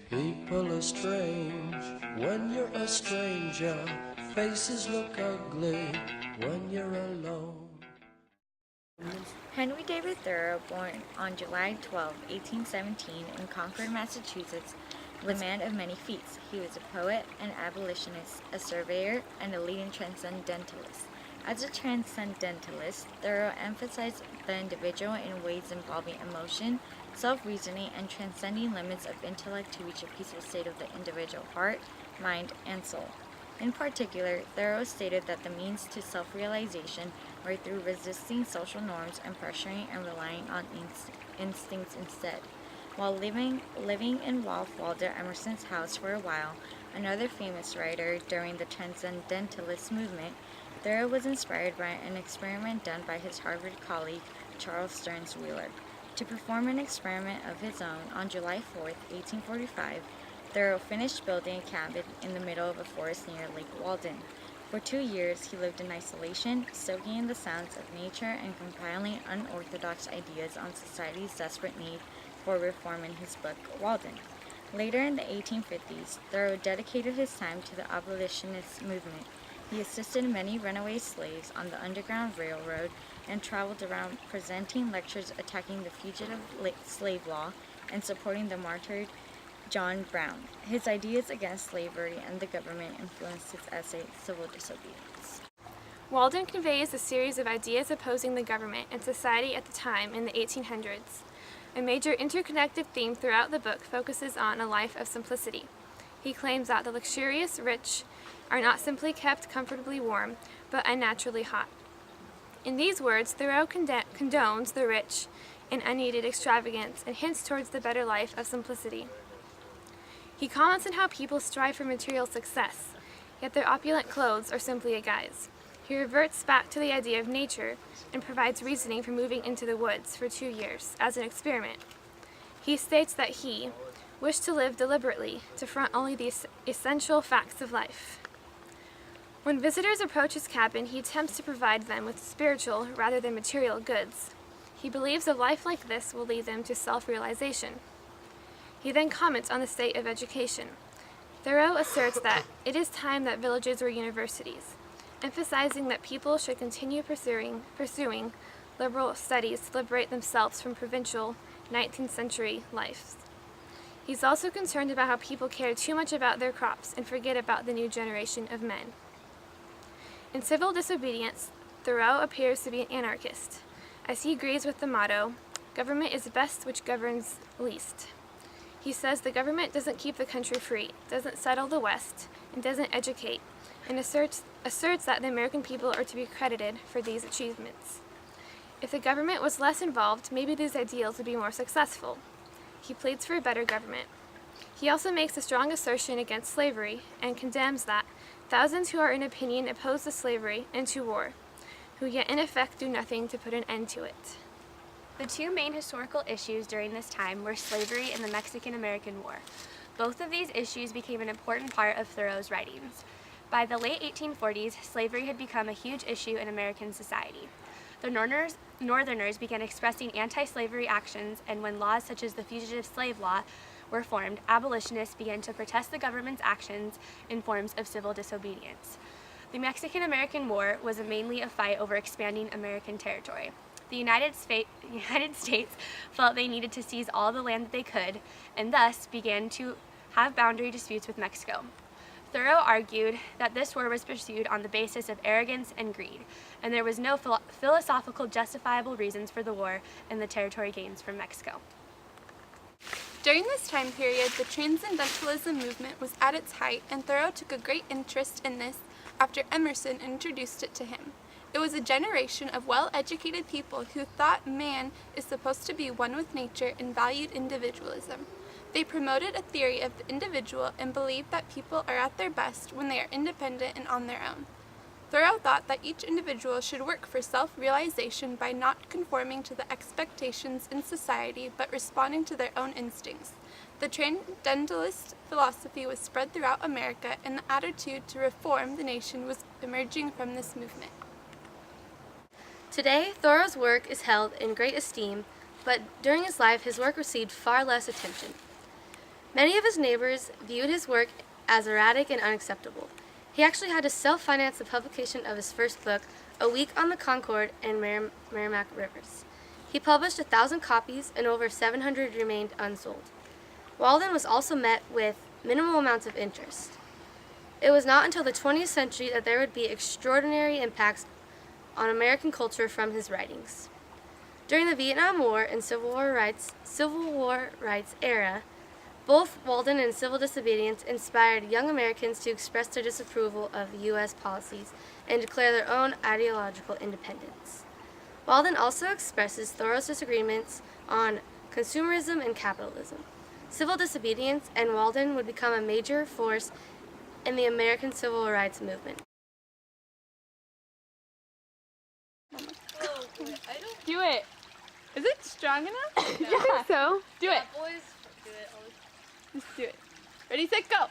People are strange when you're a stranger. Faces look ugly when you're alone. Henry David Thoreau, born on July 12, 1817, in Concord, Massachusetts, was a man of many feats. He was a poet, an abolitionist, a surveyor, and a leading transcendentalist. As a transcendentalist, Thoreau emphasized the individual in ways involving emotion, self-reasoning, and transcending limits of intellect to reach a peaceful state of the individual heart, mind, and soul. In particular, Thoreau stated that the means to self-realization were through resisting social norms and pressuring and relying on instincts instead. While living in Ralph Waldo Emerson's house for a while, another famous writer during the Transcendentalist movement, Thoreau was inspired by an experiment done by his Harvard colleague Charles Stearns Wheeler. To perform an experiment of his own on July 4, 1845, Thoreau finished building a cabin in the middle of a forest near Lake Walden. For 2 years, he lived in isolation, soaking in the sounds of nature and compiling unorthodox ideas on society's desperate need for reform in his book, Walden. Later in the 1850s, Thoreau dedicated his time to the abolitionist movement. He assisted many runaway slaves on the Underground Railroad and traveled around presenting lectures attacking the fugitive slave law and supporting the martyred John Brown. His ideas against slavery and the government influenced his essay, Civil Disobedience. Walden conveys a series of ideas opposing the government and society at the time in the 1800s. A major interconnected theme throughout the book focuses on a life of simplicity. He claims that the luxurious rich are not simply kept comfortably warm, but unnaturally hot. In these words, Thoreau condones the rich in unneeded extravagance and hints towards the better life of simplicity. He comments on how people strive for material success, yet their opulent clothes are simply a guise. He reverts back to the idea of nature and provides reasoning for moving into the woods for 2 years as an experiment. He states that he wished to live deliberately, to front only the essential facts of life. When visitors approach his cabin, he attempts to provide them with spiritual rather than material goods. He believes a life like this will lead them to self-realization. He then comments on the state of education. Thoreau asserts that it is time that villages were universities, emphasizing that people should continue pursuing liberal studies to liberate themselves from provincial 19th century lives. He's also concerned about how people care too much about their crops and forget about the new generation of men. In Civil Disobedience, Thoreau appears to be an anarchist, as he agrees with the motto, "Government is best which governs least." He says the government doesn't keep the country free, doesn't settle the West, and doesn't educate, and asserts that the American people are to be credited for these achievements. If the government was less involved, maybe these ideals would be more successful. He pleads for a better government. He also makes a strong assertion against slavery and condemns that thousands who are in opinion opposed to slavery and to war, who yet in effect do nothing to put an end to it. The two main historical issues during this time were slavery and the Mexican-American War. Both of these issues became an important part of Thoreau's writings. By the late 1840s, slavery had become a huge issue in American society. The Northerners began expressing anti-slavery actions, and when laws such as the Fugitive Slave Law were formed, abolitionists began to protest the government's actions in forms of civil disobedience. The Mexican-American War was mainly a fight over expanding American territory. The United States felt they needed to seize all the land that they could, and thus began to have boundary disputes with Mexico. Thoreau argued that this war was pursued on the basis of arrogance and greed, and there was no philosophical justifiable reasons for the war and the territory gains from Mexico. During this time period, the Transcendentalism movement was at its height, and Thoreau took a great interest in this after Emerson introduced it to him. It was a generation of well-educated people who thought man is supposed to be one with nature and valued individualism. They promoted a theory of the individual and believed that people are at their best when they are independent and on their own. Thoreau thought that each individual should work for self-realization by not conforming to the expectations in society but responding to their own instincts. The Transcendentalist philosophy was spread throughout America, and the attitude to reform the nation was emerging from this movement. Today, Thoreau's work is held in great esteem, but during his life his work received far less attention. Many of his neighbors viewed his work as erratic and unacceptable. He actually had to self-finance the publication of his first book, A Week on the Concord and Merrimack Rivers. He published 1,000 copies and over 700 remained unsold. Walden was also met with minimal amounts of interest. It was not until the 20th century that there would be extraordinary impacts on American culture from his writings. During the Vietnam War and Civil War rights era, both Walden and civil disobedience inspired young Americans to express their disapproval of U.S. policies and declare their own ideological independence. Walden also expresses Thoreau's disagreements on consumerism and capitalism. Civil disobedience and Walden would become a major force in the American civil rights movement. Do it. Is it strong enough? I think so. Do it. Boys do it always. Just do it. Ready, set, go.